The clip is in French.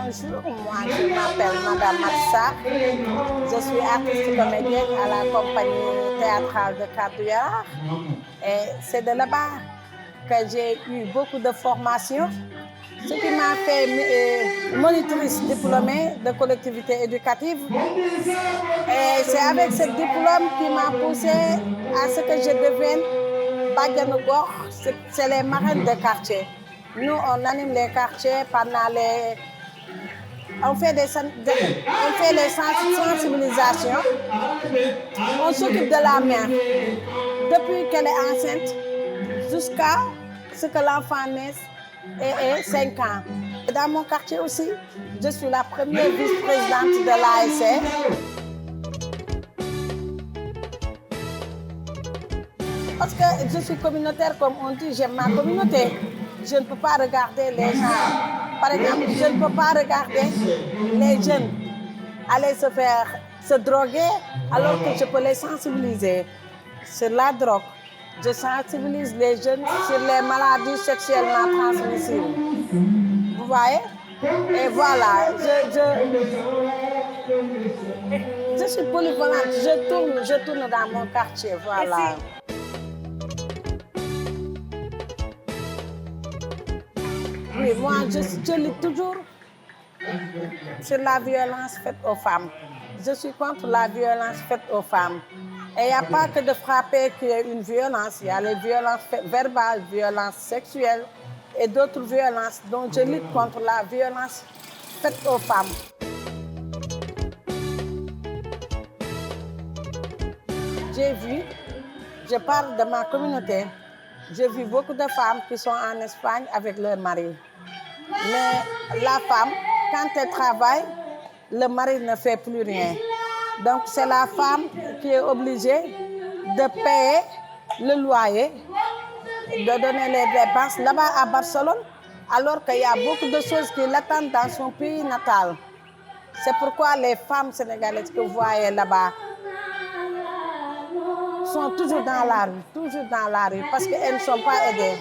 Bonjour, moi je m'appelle Madame Matissa. Je suis artiste comédienne à la compagnie théâtrale de Cap-du-Yard. Et c'est de là-bas que j'ai eu beaucoup de formations, ce qui m'a fait monitrice diplômée de collectivité éducative. Et c'est avec ce diplôme qui m'a poussée à ce que je devienne bajenu gox, c'est les marraines de quartier. Nous, on anime les quartiers pendant les... On fait les sensibilisations. On s'occupe de la mère depuis qu'elle est enceinte jusqu'à ce que l'enfant naisse et ait 5 ans. Dans mon quartier aussi, je suis la première vice-présidente de l'ASC. Parce que je suis communautaire, comme on dit, j'aime ma communauté. Je ne peux pas regarder les gens. Par exemple, je ne peux pas regarder les jeunes aller se droguer alors que je peux les sensibiliser sur la drogue. Je sensibilise les jeunes sur les maladies sexuellement transmissibles. Vous voyez? Et voilà, je suis polyvalente, je tourne dans mon quartier, voilà. Oui, moi, je lis toujours sur la violence faite aux femmes. Je suis contre la violence faite aux femmes. Et il n'y a pas que de frapper qui est une violence. Il y a les violences verbales, violences sexuelles et d'autres violences. Donc, je lutte contre la violence faite aux femmes. J'ai vu, je parle de ma communauté, j'ai vu beaucoup de femmes qui sont en Espagne avec leur mari. Mais la femme, quand elle travaille, le mari ne fait plus rien. Donc c'est la femme qui est obligée de payer le loyer, de donner les dépenses là-bas à Barcelone, alors qu'il y a beaucoup de choses qui l'attendent dans son pays natal. C'est pourquoi les femmes sénégalaises que vous voyez là-bas sont toujours dans la rue, parce qu'elles ne sont pas aidées.